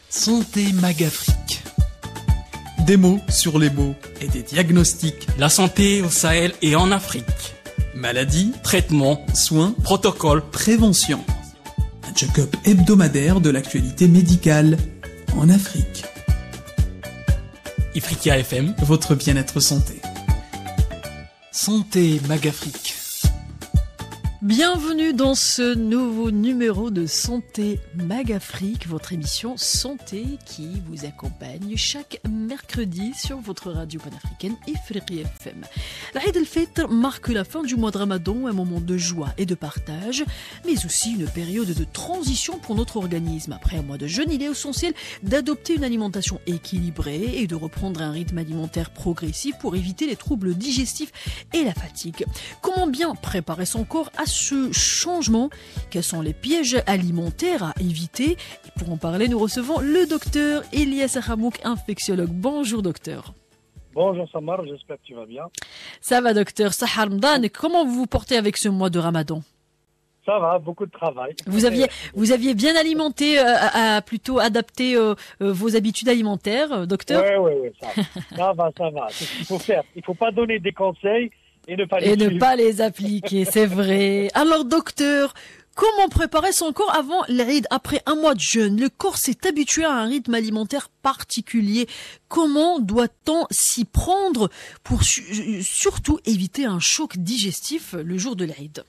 Santé Magafrique. Des mots sur les mots et des diagnostics. La santé au Sahel et en Afrique. Maladies, Traitements, soins, protocoles, prévention. Un check-up hebdomadaire de l'actualité médicale en Afrique. Ifriqiya FM, Votre bien-être santé. Santé Magafrique. Bienvenue dans ce nouveau numéro de Santé Magafrique, votre émission santé qui vous accompagne chaque mercredi sur votre radio panafricaine Ifriqiya FM. L'Aïd el-Fitr marque la fin du mois de Ramadan, un moment de joie et de partage, mais aussi une période de transition pour notre organisme. Après un mois de jeûne, il est essentiel d'adopter une alimentation équilibrée et de reprendre un rythme alimentaire progressif pour éviter les troubles digestifs et la fatigue. Comment bien préparer son corps à ce changement? Quels sont les pièges alimentaires à éviter? Et pour en parler, nous recevons le docteur Elias Hamouk, infectiologue. Bonjour docteur. Bonjour Samar, j'espère que tu vas bien. Ça va docteur Sahar Mdan, comment vous vous portez avec ce mois de Ramadan? Ça va, beaucoup de travail. Vous aviez bien alimenté, plutôt adapté vos habitudes alimentaires, docteur? Oui, ça va. C'est ce qu'il faut faire. Il ne faut pas donner des conseils et ne pas les appliquer, c'est vrai. Alors docteur, comment préparer son corps avant l'Aïd? Après un mois de jeûne, le corps s'est habitué à un rythme alimentaire particulier. Comment doit-on s'y prendre pour surtout éviter un choc digestif le jour de l'Aïd?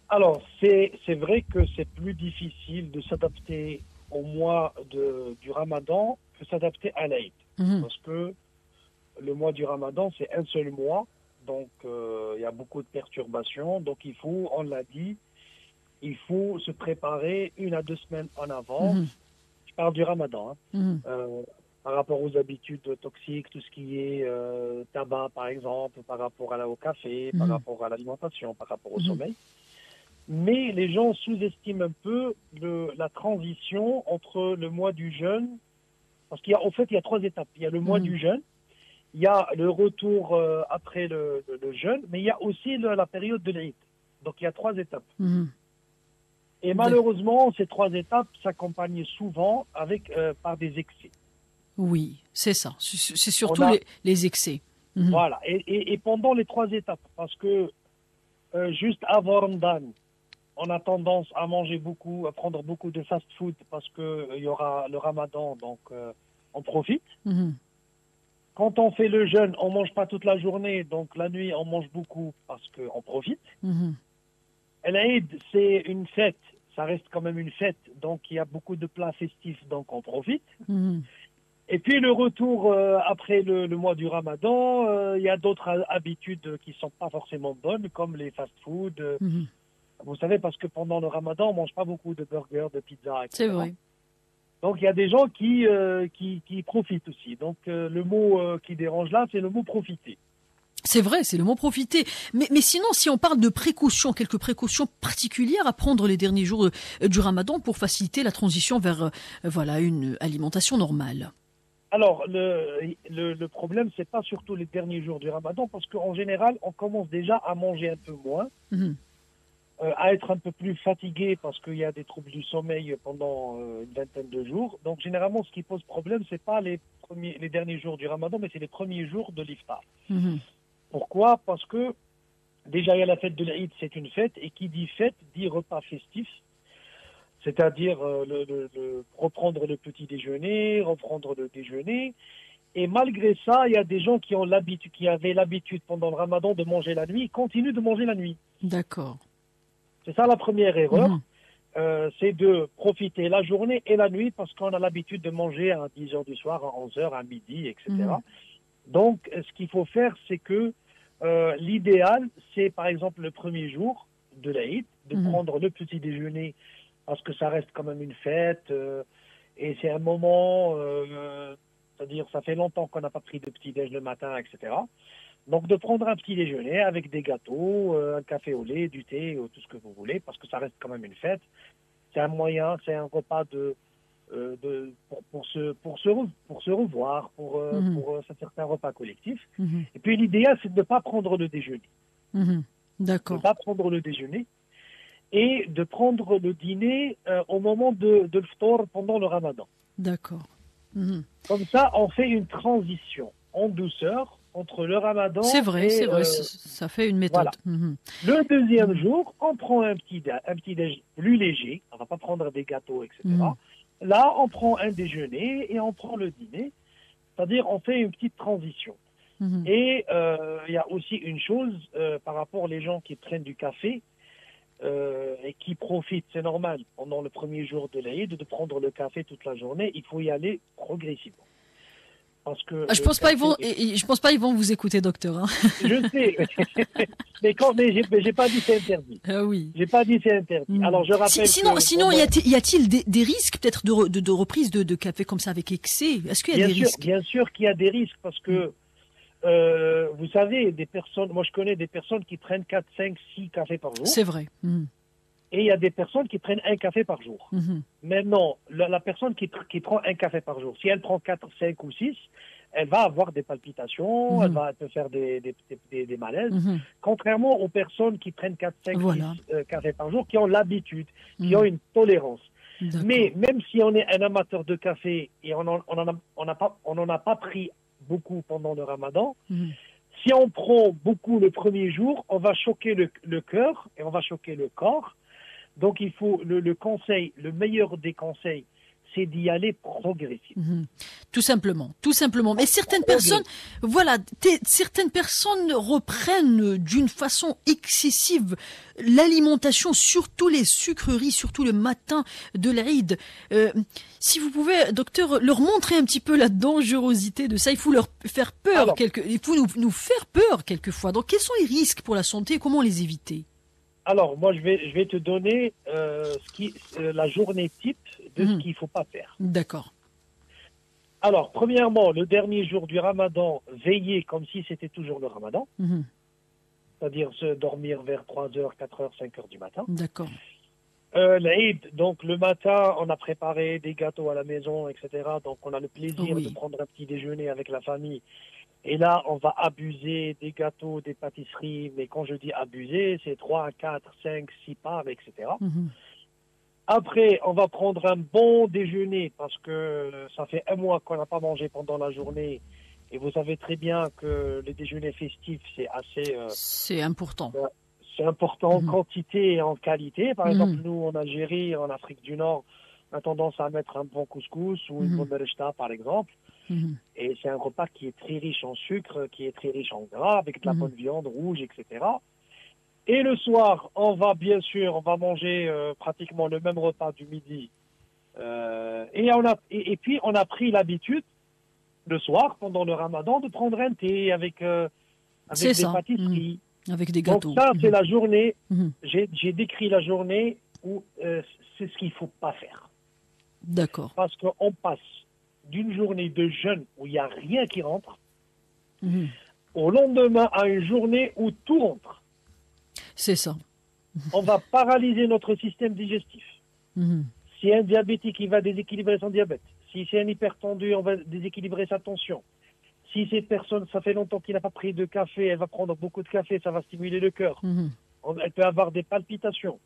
Alors, c'est vrai que c'est plus difficile de s'adapter au mois du Ramadan que s'adapter à l'Aïd. Parce que le mois du Ramadan, c'est un seul mois, donc il y a beaucoup de perturbations. Donc il faut, on l'a dit, il faut se préparer 1 à 2 semaines en avant. Je parle du Ramadan, par rapport aux habitudes toxiques, tout ce qui est tabac par exemple, par rapport au café, par rapport à l'alimentation, par rapport au sommeil. Mais les gens sous-estiment un peu la transition entre le mois du jeûne, parce qu'il y a 3 étapes. Il y a le mois du jeûne, il y a le retour après le jeûne, mais il y a aussi la période de l'Aïd. Donc il y a 3 étapes. Et malheureusement, ces 3 étapes s'accompagnent souvent par des excès. Oui, c'est ça. C'est surtout les excès. Voilà. Et pendant les 3 étapes, parce que juste avant Ramadan, on a tendance à manger beaucoup, à prendre beaucoup de fast-food parce qu'il y aura le Ramadan, donc on profite. Quand on fait le jeûne, on ne mange pas toute la journée, donc la nuit, on mange beaucoup parce qu'on profite. L'Aïd, c'est une fête, ça reste quand même une fête, donc il y a beaucoup de plats festifs, donc on profite. Et puis le retour après le mois du Ramadan, il y a d'autres habitudes qui ne sont pas forcément bonnes, comme les fast-food. Vous savez, parce que pendant le Ramadan, on ne mange pas beaucoup de burgers, de pizzas, etc. C'est vrai. Donc il y a des gens qui profitent aussi. Donc le mot qui dérange là, c'est le mot profiter. C'est vrai, c'est le mot profiter. Mais sinon, si on parle de précautions, quelques précautions particulières à prendre les derniers jours du Ramadan pour faciliter la transition vers une alimentation normale. Alors le problème, c'est pas surtout les derniers jours du Ramadan, parce qu'en général, on commence déjà à manger un peu moins. À être un peu plus fatigué parce qu'il y a des troubles du sommeil pendant une vingtaine de jours. Donc généralement, ce qui pose problème, c'est pas les derniers jours du Ramadan, mais c'est les premiers jours de l'Iftar. Pourquoi? Parce que déjà il y a la fête de l'Aïd, c'est une fête, et qui dit fête dit repas festif, c'est-à-dire reprendre le petit déjeuner, reprendre le déjeuner. Et malgré ça, il y a des gens qui avaient l'habitude pendant le Ramadan de manger la nuit, continuent de manger la nuit. D'accord. C'est ça la première erreur, c'est de profiter la journée et la nuit parce qu'on a l'habitude de manger à 10h du soir, à 11h, à midi, etc. Donc, ce qu'il faut faire, c'est que l'idéal, c'est par exemple le premier jour de l'Aïd, de prendre le petit déjeuner parce que ça reste quand même une fête et c'est un moment, c'est-à-dire ça fait longtemps qu'on n'a pas pris de petit déj le matin, etc. Donc de prendre un petit déjeuner avec des gâteaux, un café au lait, du thé, tout ce que vous voulez, parce que ça reste quand même une fête. C'est un moyen, c'est un repas pour se revoir, pour certains repas collectifs. Et puis l'idéal, c'est de ne pas prendre le déjeuner. D'accord. De ne pas prendre le déjeuner. et de prendre le dîner au moment de l'iftar pendant le ramadan. D'accord. Comme ça, on fait une transition en douceur entre le ramadan C'est vrai, et... ça fait une méthode. Voilà. Le deuxième jour, on prend un petit déj plus léger, on ne va pas prendre des gâteaux, etc. Là, on prend un déjeuner et on prend le dîner, c'est-à-dire on fait une petite transition. Et il y a aussi une chose par rapport aux gens qui prennent du café et qui profitent, c'est normal, pendant le premier jour de l'Aïd, de prendre le café toute la journée, il faut y aller progressivement. Parce que je pense pas ils vont vous écouter, docteur. Hein. Je sais, mais j'ai pas dit c'est interdit. Ah oui. J'ai pas dit c'est interdit. Alors je rappelle. Sinon, y a-t-il des risques peut-être de reprise de café comme ça avec excès? Est-ce qu'il y a des risques? Bien sûr qu'il y a des risques parce que vous savez, moi je connais des personnes qui prennent 4, 5, 6 cafés par jour. C'est vrai. Et il y a des personnes qui prennent un café par jour. Maintenant, la personne qui prend un café par jour, si elle prend 4, 5 ou 6, elle va avoir des palpitations, elle peut faire des malaises. Contrairement aux personnes qui prennent 4, 5, 6 cafés par jour, qui ont l'habitude, qui ont une tolérance. Mais même si on est un amateur de café et on n'en a pas pris beaucoup pendant le ramadan, si on prend beaucoup le premier jour, on va choquer le cœur et on va choquer le corps. Donc il faut le meilleur des conseils, c'est d'y aller progressivement. Tout simplement. Mais certaines personnes reprennent d'une façon excessive l'alimentation, surtout les sucreries, surtout le matin de l'Aïd. Si vous pouvez, docteur, leur montrer un petit peu la dangerosité de ça, il faut leur faire peur, il faut nous faire peur quelquefois. Donc quels sont les risques pour la santé et comment les éviter? Alors, moi, je vais te donner la journée type de ce qu'il ne faut pas faire. D'accord. Alors, premièrement, le dernier jour du ramadan, veiller comme si c'était toujours le ramadan. C'est-à-dire se dormir vers 3h, 4h, 5h du matin. D'accord. L'Aïd, donc le matin, on a préparé des gâteaux à la maison, etc. Donc, on a le plaisir de prendre un petit déjeuner avec la famille. Et là, on va abuser des gâteaux, des pâtisseries. Mais quand je dis abuser, c'est 3, 4, 5, 6 parts, etc. Après, on va prendre un bon déjeuner parce que ça fait un mois qu'on n'a pas mangé pendant la journée. Et vous savez très bien que les déjeuners festifs, c'est assez... c'est important. C'est important en quantité et en qualité. Par exemple, nous, en Algérie, en Afrique du Nord, on a tendance à mettre un bon couscous ou une bonne rechta, par exemple. Et c'est un repas qui est très riche en sucre, qui est très riche en gras, avec de la bonne viande rouge, etc. Et le soir, on va manger pratiquement le même repas du midi. Et puis, on a pris l'habitude, le soir, pendant le ramadan, de prendre un thé avec des pâtisseries. Avec des gâteaux. Donc ça, c'est la journée, j'ai décrit la journée où c'est ce qu'il ne faut pas faire. D'accord. Parce qu'on passe d'une journée de jeûne où il n'y a rien qui rentre, au lendemain à une journée où tout rentre. C'est ça. On va paralyser notre système digestif. Si un diabétique, il va déséquilibrer son diabète. Si c'est un hypertendu, on va déséquilibrer sa tension. Si cette personne, ça fait longtemps qu'il n'a pas pris de café, elle va prendre beaucoup de café, ça va stimuler le cœur. Elle peut avoir des palpitations.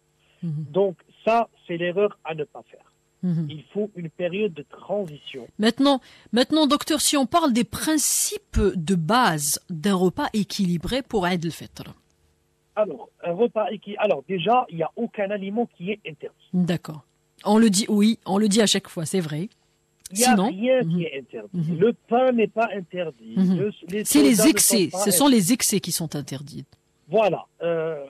Donc ça, c'est l'erreur à ne pas faire. Il faut une période de transition. Maintenant, docteur, si on parle des principes de base d'un repas équilibré pour Eid al-Fitr. Alors, un repas équilibré. Alors, déjà, il n'y a aucun aliment qui est interdit. D'accord. On le dit à chaque fois, c'est vrai. Il n'y a rien qui est interdit. Le pain n'est pas interdit. C'est les excès. Ce sont les excès qui sont interdits. Voilà.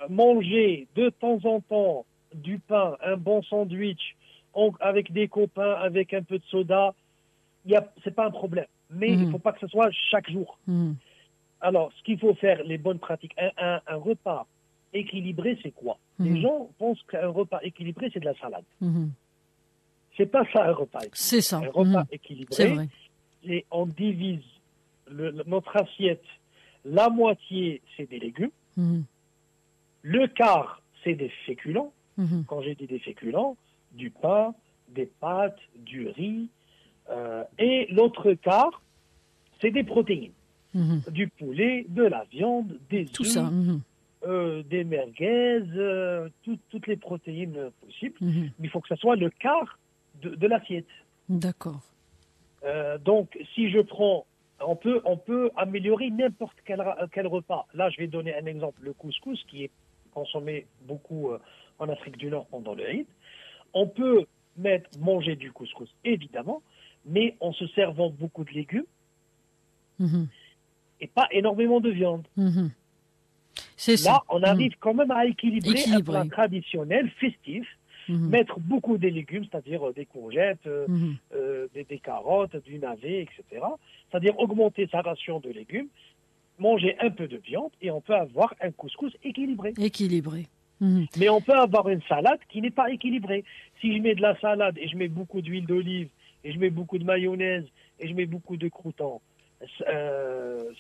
Manger de temps en temps du pain, un bon sandwich, avec des copains, avec un peu de soda, c'est pas un problème. Mais il ne faut pas que ce soit chaque jour. Alors, ce qu'il faut faire, les bonnes pratiques, un repas équilibré, c'est quoi? Les gens pensent qu'un repas équilibré, c'est de la salade. C'est pas ça un repas équilibré. C'est ça. Un repas équilibré, c'est vrai. Et on divise notre assiette. La moitié, c'est des légumes. Le quart, c'est des féculents. Quand j'ai dit des féculents, du pain, des pâtes, du riz. Et l'autre quart, c'est des protéines. Du poulet, de la viande, des œufs. Tout ça. des merguez, toutes les protéines possibles. Mais il faut que ça soit le quart de l'assiette. D'accord. Donc, si je prends, on peut améliorer n'importe quel repas. Là, je vais donner un exemple, le couscous, qui est consommé beaucoup en Afrique du Nord pendant le Eid. On peut manger du couscous, évidemment, mais en se servant beaucoup de légumes et pas énormément de viande. C'est ça. Là, on arrive quand même à équilibrer un plat traditionnel, festif, mettre beaucoup de légumes, c'est-à-dire des courgettes, des carottes, du navet, etc. C'est-à-dire augmenter sa ration de légumes, manger un peu de viande et on peut avoir un couscous équilibré. Mais on peut avoir une salade qui n'est pas équilibrée. Si je mets de la salade et je mets beaucoup d'huile d'olive et je mets beaucoup de mayonnaise et je mets beaucoup de croûtons,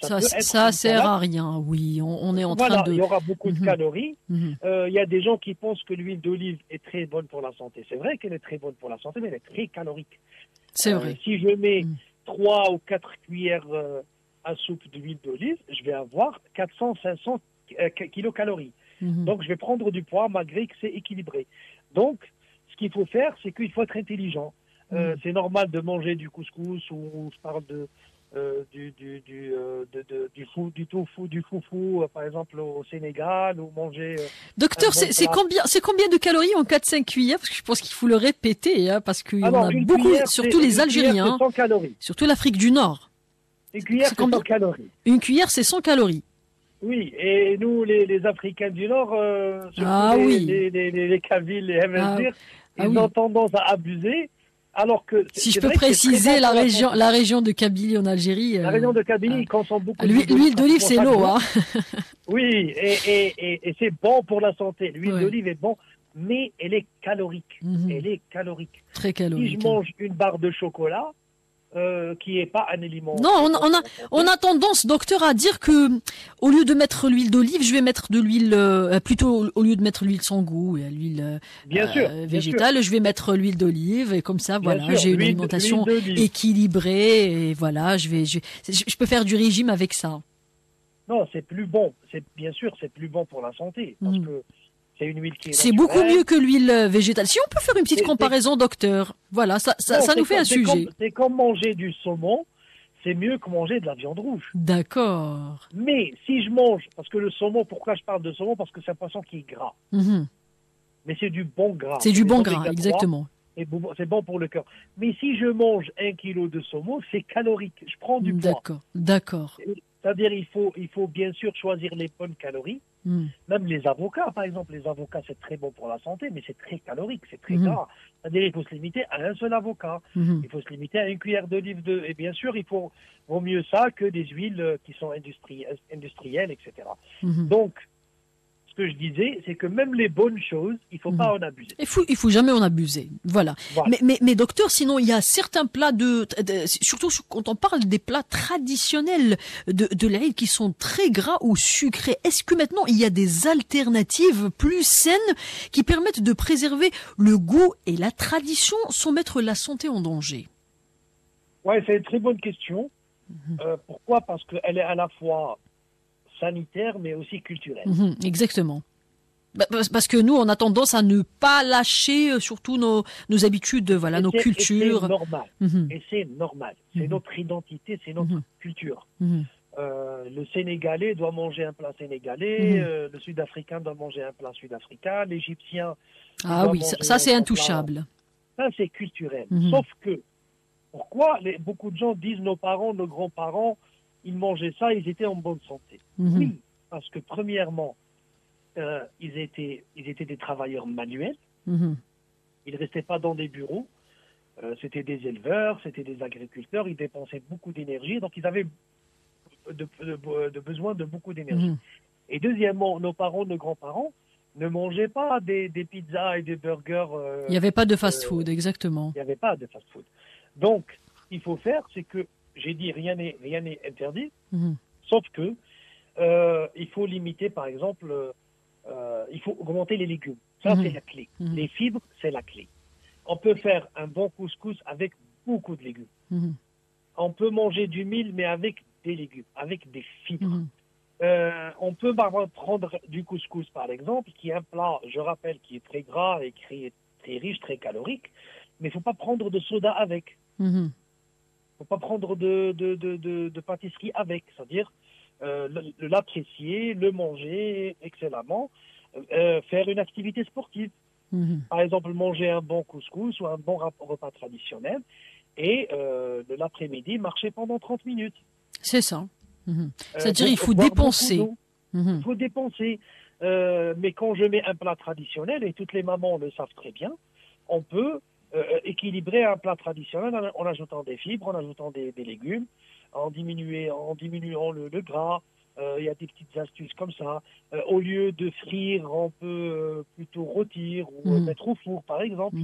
ça sert à rien, oui. On est en train de... il y aura beaucoup de calories. Il y a des gens qui pensent que l'huile d'olive est très bonne pour la santé. C'est vrai qu'elle est très bonne pour la santé, mais elle est très calorique. C'est vrai. Si je mets 3 ou 4 cuillères à soupe d'huile d'olive, je vais avoir 400-500 kilocalories. Donc, je vais prendre du poids malgré que c'est équilibré. Donc, ce qu'il faut faire, c'est qu'il faut être intelligent. C'est normal de manger du couscous ou je parle du foufou, par exemple au Sénégal, ou manger... Docteur, c'est combien de calories en 4-5 cuillères? Parce que je pense qu'il faut le répéter, hein, parce qu'il y en a beaucoup, surtout les Algériens, surtout l'Afrique du Nord. Une cuillère, c'est 100 calories. Une cuillère, c'est 100 calories. Oui, et nous, les Africains du Nord, surtout les Kabyles, les Hemesdir, ils ont tendance à abuser. Alors que si je peux préciser, la région de Kabylie en Algérie. La région de Kabylie consomme beaucoup l'huile d'olive, c'est l'eau, hein. Oui, et c'est bon pour la santé. L'huile d'olive est bon, mais elle est calorique. Elle est calorique. Très calorique. Si je mange une barre de chocolat, qui n'est pas un aliment. Non, on a tendance, docteur, à dire que au lieu de mettre l'huile d'olive, je vais mettre de l'huile, plutôt au lieu de mettre l'huile sans goût, l'huile végétale, je vais mettre l'huile d'olive et comme ça, voilà, j'ai une alimentation équilibrée et voilà, je peux faire du régime avec ça. Non, c'est plus bon. Bien sûr, c'est plus bon pour la santé parce que c'est une huile qui est naturelle. Beaucoup mieux que l'huile végétale. Si on peut faire une petite comparaison, docteur. Voilà, ça nous fait un sujet. C'est comme manger du saumon, c'est mieux que manger de la viande rouge. D'accord. Mais si je mange, parce que le saumon, pourquoi je parle de saumon? Parce que c'est un poisson qui est gras. Mais c'est du bon gras. C'est du bon gras, exactement. C'est bon pour le cœur. Mais si je mange 1 kilo de saumon, c'est calorique. Je prends du poids. D'accord. C'est-à-dire il faut bien sûr choisir les bonnes calories. Même les avocats, par exemple. Les avocats, c'est très bon pour la santé, mais c'est très calorique, c'est très gras. C'est-à-dire il faut se limiter à un seul avocat. Il faut se limiter à une cuillère d'olive d'œuf. Et bien sûr, vaut mieux ça que des huiles qui sont industrielles, etc. Donc, ce que je disais, c'est que même les bonnes choses, il ne faut pas en abuser. Il faut jamais en abuser. Voilà. Mais docteur, sinon, il y a certains plats surtout quand on parle des plats traditionnels de l'Aïd qui sont très gras ou sucrés. Est-ce que maintenant, il y a des alternatives plus saines qui permettent de préserver le goût et la tradition sans mettre la santé en danger? Ouais, c'est une très bonne question. Pourquoi? Parce qu'elle est à la fois sanitaire, mais aussi culturelle. Exactement. Parce que nous, on a tendance à ne pas lâcher surtout nos habitudes, nos cultures. Et c'est normal. Et c'est normal. C'est notre identité, c'est notre culture. Le Sénégalais doit manger un plat sénégalais, le Sud-Africain doit manger un plat sud-africain, l'Égyptien... ça c'est intouchable. Ça, c'est culturel. Sauf que, pourquoi beaucoup de gens disent nos parents, nos grands-parents, ils mangeaient ça, ils étaient en bonne santé. Oui, parce que premièrement, ils étaient des travailleurs manuels. Ils ne restaient pas dans des bureaux. C'était des éleveurs, c'était des agriculteurs. Ils dépensaient beaucoup d'énergie, donc ils avaient besoin de beaucoup d'énergie. Et deuxièmement, nos parents, nos grands-parents ne mangeaient pas des pizzas et des burgers. Il n'y avait pas de fast-food, exactement. Il n'y avait pas de fast-food. Donc, ce qu'il faut faire, c'est que j'ai dit rien n'est interdit, sauf que il faut limiter, par exemple, il faut augmenter les légumes. Ça, c'est la clé. Les fibres, c'est la clé. On peut faire un bon couscous avec beaucoup de légumes. On peut manger du mil, mais avec des légumes, avec des fibres. On peut prendre du couscous, par exemple, qui est un plat, je rappelle, qui est très gras et qui est très riche, très calorique, mais il ne faut pas prendre de soda avec. Il ne faut pas prendre de pâtisserie avec, c'est-à-dire l'apprécier, le manger excellemment, faire une activité sportive. Par exemple, manger un bon couscous ou un bon repas traditionnel et l'après-midi, marcher pendant 30 minutes. C'est ça. C'est-à-dire il faut dépenser. Il faut dépenser. Mais quand je mets un plat traditionnel, et toutes les mamans le savent très bien, on peut équilibrer un plat traditionnel en ajoutant des fibres, en ajoutant des légumes, en diminuant le gras. Il y a des petites astuces comme ça. Au lieu de frire, on peut plutôt rôtir ou mettre au four, par exemple.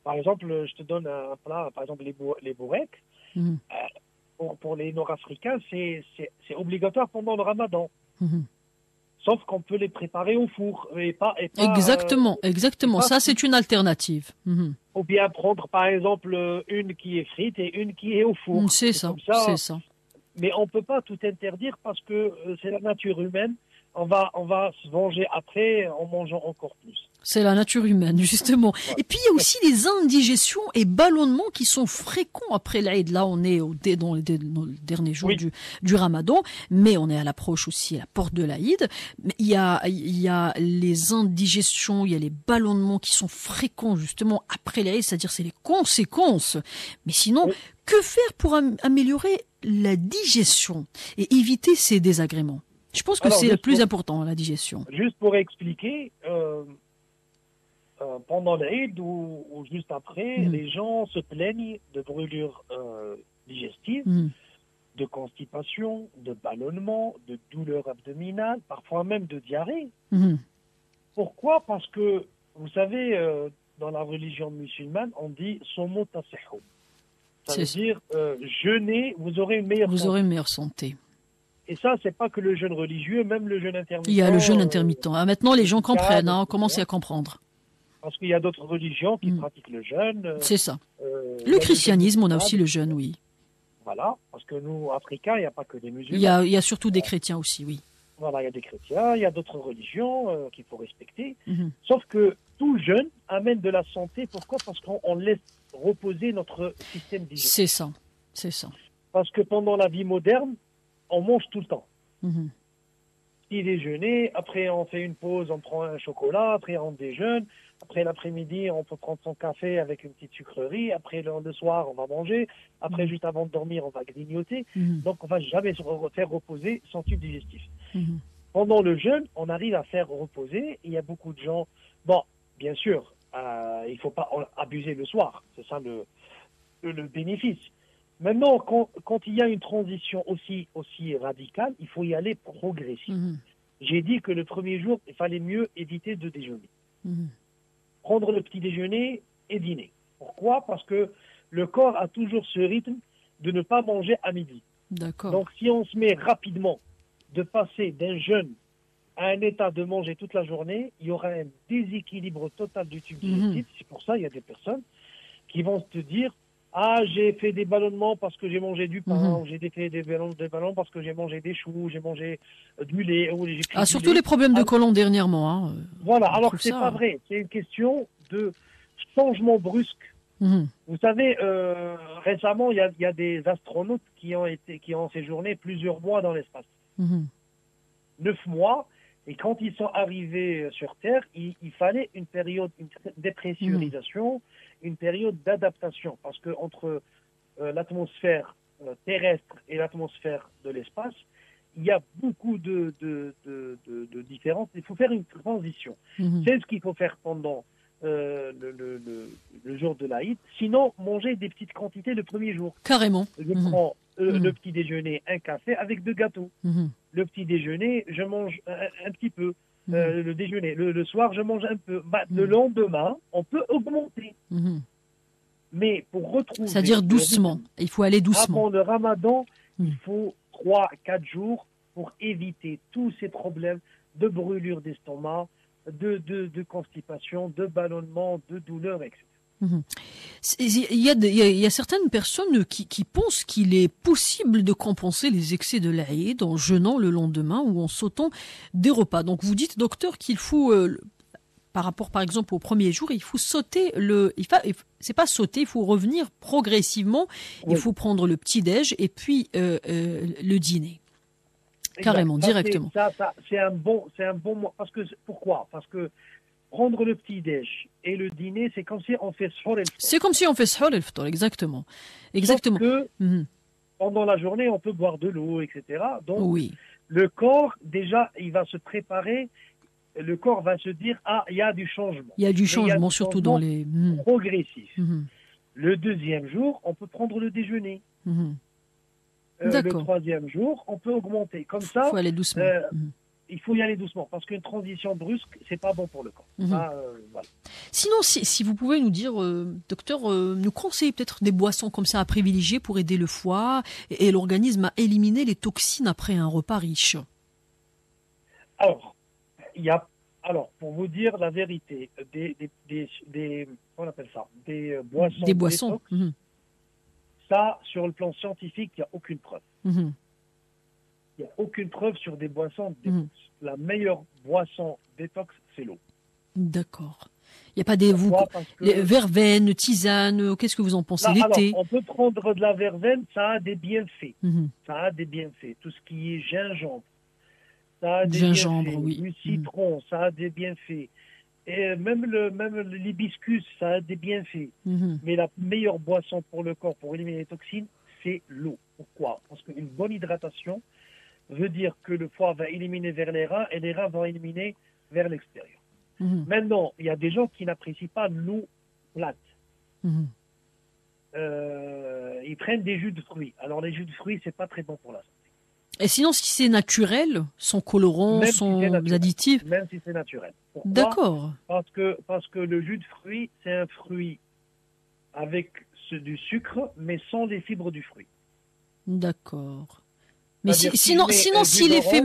Par exemple, je te donne un plat, par exemple les bourreks. Pour les Nord-Africains, c'est obligatoire pendant le Ramadan. Sauf qu'on peut les préparer au four. Et pas, exactement. Pas Ça, c'est une alternative. Ou bien prendre, par exemple, une qui est frite et une qui est au four. C'est ça. Mais on ne peut pas tout interdire parce que c'est la nature humaine. On va se venger après en mangeant encore plus. C'est la nature humaine, justement. Ouais. Et puis, il y a aussi les indigestions et ballonnements qui sont fréquents après l'Aïd. Là, on est dans les derniers jours du Ramadan, mais on est à l'approche aussi, à la porte de l'Aïd. Mais il y a les indigestions, il y a les ballonnements qui sont fréquents, justement, après l'Aïd, c'est-à-dire c'est les conséquences. Mais sinon, que faire pour améliorer la digestion et éviter ces désagréments? Je pense que c'est le plus important, la digestion. Juste pour expliquer, pendant l'Aïd ou juste après, les gens se plaignent de brûlures digestives, de constipation, de ballonnement, de douleurs abdominales, parfois même de diarrhée. Pourquoi? Parce que, vous savez, dans la religion musulmane, on dit « somo tasihou ». Ça veut dire jeûnez, vous aurez une meilleure santé. Et ça, c'est pas que le jeûne religieux, même le jeûne intermittent. Il y a le jeûne intermittent. Maintenant, les gens comprennent, on commence à comprendre. Parce qu'il y a d'autres religions qui pratiquent le jeûne. C'est ça. Le christianisme, on a aussi le jeûne, oui. Voilà, parce que nous, Africains, il n'y a pas que des musulmans. Il y a surtout des chrétiens aussi, oui. Voilà, il y a des chrétiens, il y a d'autres religions qu'il faut respecter. Sauf que tout jeûne amène de la santé. Pourquoi? Parce qu'on laisse reposer notre système digestif. C'est ça. Parce que pendant la vie moderne, on mange tout le temps. Petit déjeuner, après on fait une pause, on prend un chocolat, après on déjeune, après l'après-midi on peut prendre son café avec une petite sucrerie, après le soir on va manger, après juste avant de dormir on va grignoter, donc on va jamais faire reposer son tube digestif. Pendant le jeûne, on arrive à faire reposer, il y a beaucoup de gens, bon, bien sûr, il ne faut pas abuser le soir, c'est ça le bénéfice. Maintenant, quand il y a une transition aussi radicale, il faut y aller progressif. J'ai dit que le premier jour, il fallait mieux éviter de déjeuner. Prendre le petit déjeuner et dîner. Pourquoi? Parce que le corps a toujours ce rythme de ne pas manger à midi. D'accord. Donc, si on se met rapidement de passer d'un jeûne à un état de manger toute la journée, il y aura un déséquilibre total du tube digestif. C'est pour ça qu'il y a des personnes qui vont te dire « Ah, j'ai fait des ballonnements parce que j'ai mangé du pain, ou j'ai fait des ballons parce que j'ai mangé des choux, j'ai mangé du lait. » ou j'ai pris surtout les problèmes de côlon dernièrement. Voilà, alors que c'est pas vrai. C'est une question de changement brusque. Vous savez, récemment, il y a des astronautes qui ont séjourné plusieurs mois dans l'espace. 9 mois. Et quand ils sont arrivés sur Terre, il fallait une période de dépressurisation, une période d'adaptation. Parce que entre l'atmosphère terrestre et l'atmosphère de l'espace, il y a beaucoup de différences. Il faut faire une transition. C'est ce qu'il faut faire pendant le jour de l'Aïd. Sinon, manger des petites quantités le premier jour. Carrément. Je prends le petit déjeuner, un café avec 2 gâteaux. Le petit déjeuner, je mange un petit peu. Le déjeuner, le soir, je mange un peu. Le lendemain, on peut augmenter. Mais pour retrouver... C'est-à-dire doucement. Il faut aller doucement. Avant le Ramadan, il faut 3-4 jours pour éviter tous ces problèmes de brûlure d'estomac, de constipation, de ballonnement, de douleur, etc. Il y a certaines personnes qui pensent qu'il est possible de compenser les excès de l'Aïd en jeûnant le lendemain ou en sautant des repas. Donc vous dites, docteur, qu'il faut, par rapport par exemple au premier jour, il faut sauter c'est pas sauter, il faut revenir progressivement. Oui. Il faut prendre le petit-déj et puis le dîner. Carrément, directement. C'est un bon parce que pourquoi ? Parce que prendre le petit-déj et le dîner, c'est comme si on fait sahur el fطor. C'est comme si on fait sahur el fطor, exactement. Exactement. Sauf que pendant la journée, on peut boire de l'eau, etc. Donc, oui. Le corps, déjà, il va se préparer. Le corps va se dire, il y a du changement. Il y a du changement, surtout dans les... progressif. Le deuxième jour, on peut prendre le déjeuner. Le troisième jour, on peut augmenter. Comme ça, il faut aller doucement. Il faut y aller doucement, parce qu'une transition brusque, c'est pas bon pour le corps. Voilà. Sinon, si vous pouvez nous dire, docteur, nous conseillez peut-être des boissons comme ça à privilégier pour aider le foie et l'organisme à éliminer les toxines après un repas riche. Alors, pour vous dire la vérité, on appelle ça, des boissons. Des boissons. Détox, ça, sur le plan scientifique, il n'y a aucune preuve. Il n'y a aucune preuve sur des boissons détox. La meilleure boisson détox, c'est l'eau. D'accord. Il n'y a pas des verveine, tisane, qu'est-ce que vous en pensez? L'été. On peut prendre de la verveine, ça a des bienfaits. Ça a des bienfaits. Tout ce qui est gingembre, ça a des bienfaits. Oui. Du citron, ça a des bienfaits. Et même l'hibiscus, ça a des bienfaits. Mais la meilleure boisson pour le corps, pour éliminer les toxines, c'est l'eau. Pourquoi? Parce qu'une bonne hydratation veut dire que le foie va éliminer vers les reins et les reins vont éliminer vers l'extérieur. Maintenant, il y a des gens qui n'apprécient pas l'eau plate. Ils prennent des jus de fruits. Alors, les jus de fruits, c'est pas très bon pour la santé. Et sinon, si c'est naturel, sans colorant, sans additifs. Même si c'est naturel. Pourquoi? D'accord. Parce que le jus de fruits, c'est un fruit avec du sucre, mais sans les fibres du fruit. D'accord. Mais sinon, s'il est fait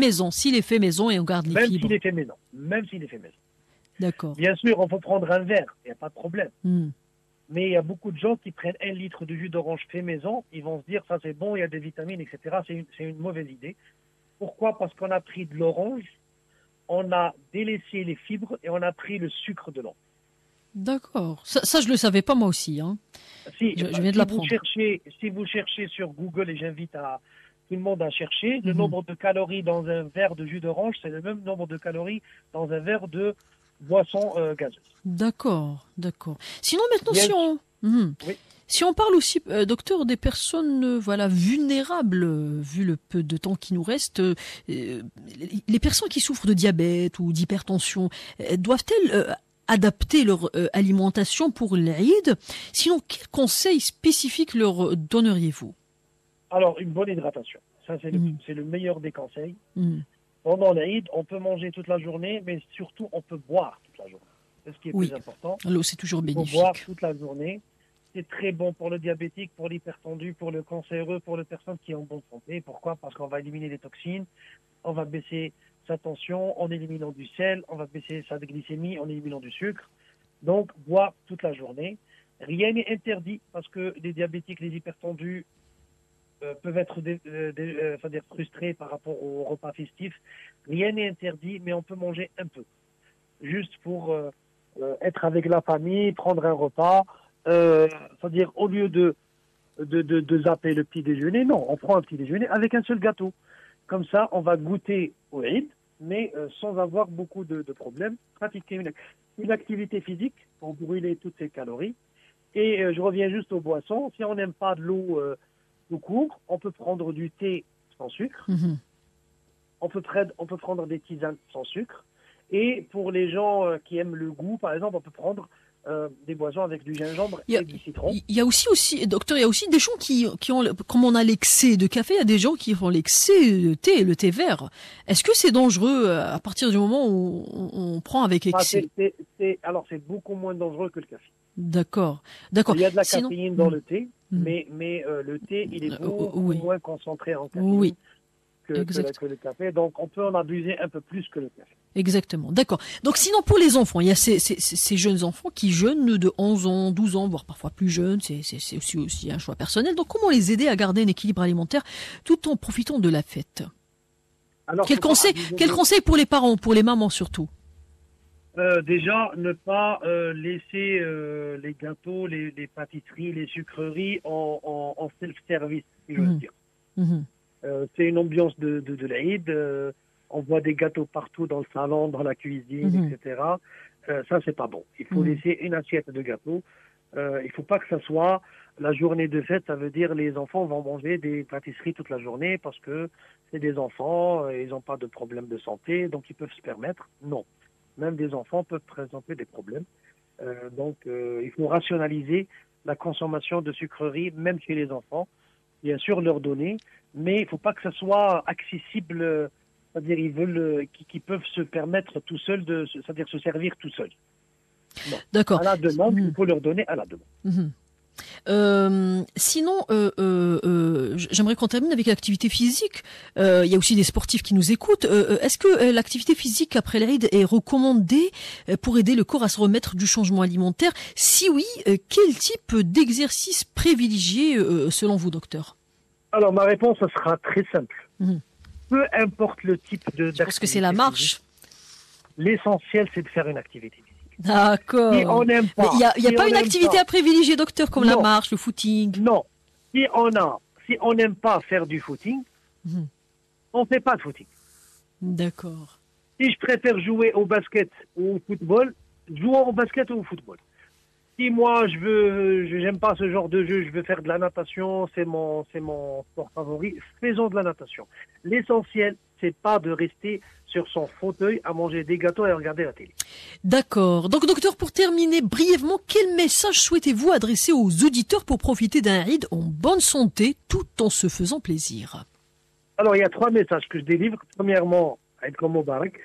maison, et on garde les fibres. Même s'il est fait maison. D'accord. Bien sûr, on peut prendre un verre, il n'y a pas de problème. Mais il y a beaucoup de gens qui prennent 1 litre de jus d'orange fait maison, ils vont se dire ça c'est bon, il y a des vitamines, etc. C'est une mauvaise idée. Pourquoi? Parce qu'on a pris de l'orange, on a délaissé les fibres et on a pris le sucre de l'orange. D'accord. Ça je ne le savais pas moi aussi. Hein. Je viens de l'apprendre. Si vous cherchez sur Google, et j'invite tout le monde à chercher, le nombre de calories dans un verre de jus d'orange, c'est le même nombre de calories dans un verre de boisson gazeuse. D'accord. Sinon maintenant, si on parle aussi, docteur, des personnes vulnérables, vu le peu de temps qui nous reste, les personnes qui souffrent de diabète ou d'hypertension, doivent-elles adapter leur alimentation pour l'Aïd? Sinon, quels conseils spécifiques leur donneriez-vous? Alors, une bonne hydratation. Ça, c'est le meilleur des conseils. Pendant l'Aïd, on peut manger toute la journée, mais surtout, on peut boire toute la journée. C'est ce qui est plus important. L'eau, c'est toujours bénéfique. On peut boire toute la journée. C'est très bon pour le diabétique, pour l'hypertendu, pour le cancéreux, pour les personnes qui ont bonne santé. Pourquoi? Parce qu'on va éliminer les toxines, on va baisser sa tension en éliminant du sel, on va baisser sa glycémie en éliminant du sucre. Donc, boire toute la journée. Rien n'est interdit parce que les diabétiques, les hypertendus peuvent être frustrés par rapport au repas festif. Rien n'est interdit, mais on peut manger un peu. Juste pour être avec la famille, prendre un repas. C'est-à-dire, au lieu de zapper le petit déjeuner, non, on prend un petit déjeuner avec un seul gâteau. Comme ça, on va goûter au Eid, mais sans avoir beaucoup de problèmes. Pratiquer une activité physique pour brûler toutes ces calories. Et je reviens juste aux boissons. Si on n'aime pas de l'eau tout court, on peut prendre du thé sans sucre. On peut prendre des tisanes sans sucre. Et pour les gens qui aiment le goût, par exemple, on peut prendre des boissons avec du gingembre et du citron. Il y a aussi, docteur, il y a aussi des gens qui ont, comme on a l'excès de café, il y a des gens qui ont l'excès de thé, le thé vert. Est-ce que c'est dangereux à partir du moment où on prend avec excès? Alors, c'est beaucoup moins dangereux que le café. D'accord. Il y a de la caféine dans le thé, mais le thé, il est beaucoup moins concentré en caféine que le café. Donc, on peut en abuser un peu plus que le café. Exactement, d'accord. Donc sinon, pour les enfants, il y a ces jeunes enfants qui jeûnent de 11 ans, 12 ans, voire parfois plus jeunes. C'est aussi un choix personnel. Donc comment les aider à garder un équilibre alimentaire tout en profitant de la fête? Alors, quel conseil pour les parents, pour les mamans surtout? Déjà, ne pas laisser les gâteaux, les pâtisseries, les sucreries en self-service, si j'ose dire. C'est une ambiance de l'Aïd. On voit des gâteaux partout dans le salon, dans la cuisine, etc. Ça, c'est pas bon. Il faut laisser une assiette de gâteaux. Il faut pas que ça soit la journée de fête. Ça veut dire les enfants vont manger des pâtisseries toute la journée parce que c'est des enfants, ils n'ont pas de problème de santé, donc ils peuvent se permettre. Non. Même des enfants peuvent présenter des problèmes. Donc, il faut rationaliser la consommation de sucreries, même chez les enfants. Bien sûr, leur donner, mais il ne faut pas que ça soit accessible. C'est-à-dire, ils veulent, qu'ils peuvent se permettre tout seuls, c'est-à-dire se servir tout seuls. Non. D'accord. À la demande, il faut leur donner à la demande. Sinon, j'aimerais qu'on termine avec l'activité physique. Il y a aussi des sportifs qui nous écoutent. Est-ce que l'activité physique après l'Aïd est recommandée pour aider le corps à se remettre du changement alimentaire? Si oui, quel type d'exercice privilégié selon vous, docteur? Alors, ma réponse, ça sera très simple. Peu importe le type d'activité. Parce que c'est la marche. L'essentiel, c'est de faire une activité physique. D'accord. Si on n'aime pas. Il n'y a pas une activité à privilégier, docteur, comme la marche, le footing? Non. Si on n'aime pas faire du footing, on ne fait pas de footing. D'accord. Si je préfère jouer au basket ou au football, jouons au basket ou au football. Si moi, j'aime pas ce genre de jeu, je veux faire de la natation, c'est mon sport favori, faisons de la natation. L'essentiel, c'est pas de rester sur son fauteuil à manger des gâteaux et à regarder la télé. D'accord. Donc, docteur, pour terminer brièvement, quel message souhaitez-vous adresser aux auditeurs pour profiter d'un Aïd en bonne santé tout en se faisant plaisir? Alors, il y a 3 messages que je délivre. Premièrement, Aïdkom Moubarak.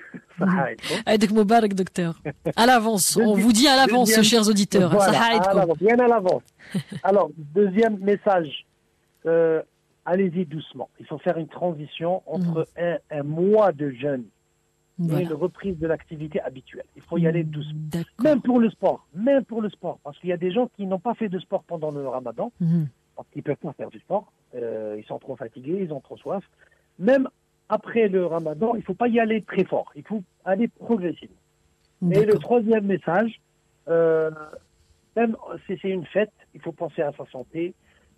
Aïdkom Moubarak, docteur. À l'avance. On vous dit à l'avance, chers auditeurs. Voilà, bien à l'avance. Alors, deuxième message. Allez-y doucement. Il faut faire une transition entre un mois de jeûne et une reprise de l'activité habituelle. Il faut y aller doucement. Même pour le sport. Parce qu'il y a des gens qui n'ont pas fait de sport pendant le ramadan. Parce qu'ils ne peuvent pas faire du sport. Ils sont trop fatigués, ils ont trop soif. Même après le ramadan, il ne faut pas y aller très fort. Il faut aller progressivement. Et le troisième message, même si c'est une fête, il faut penser à sa santé.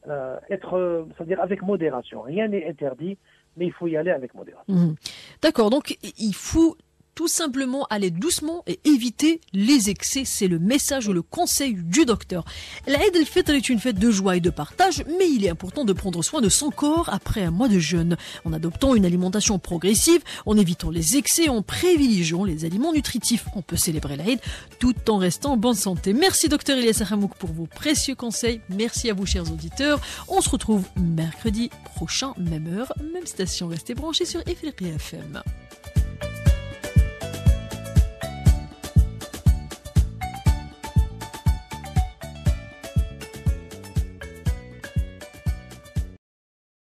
C'est-à-dire avec modération. Rien n'est interdit, mais il faut y aller avec modération. D'accord, donc il faut tout simplement aller doucement et éviter les excès. C'est le message ou le conseil du docteur. L'Aïd el-Fitr est une fête de joie et de partage, mais il est important de prendre soin de son corps après un mois de jeûne, en adoptant une alimentation progressive, en évitant les excès, en privilégiant les aliments nutritifs. On peut célébrer l'Aïd tout en restant en bonne santé. Merci docteur Ilyas Hamouk pour vos précieux conseils. Merci à vous chers auditeurs. On se retrouve mercredi prochain, même heure, même station. Restez branchés sur Ifriqiya FM.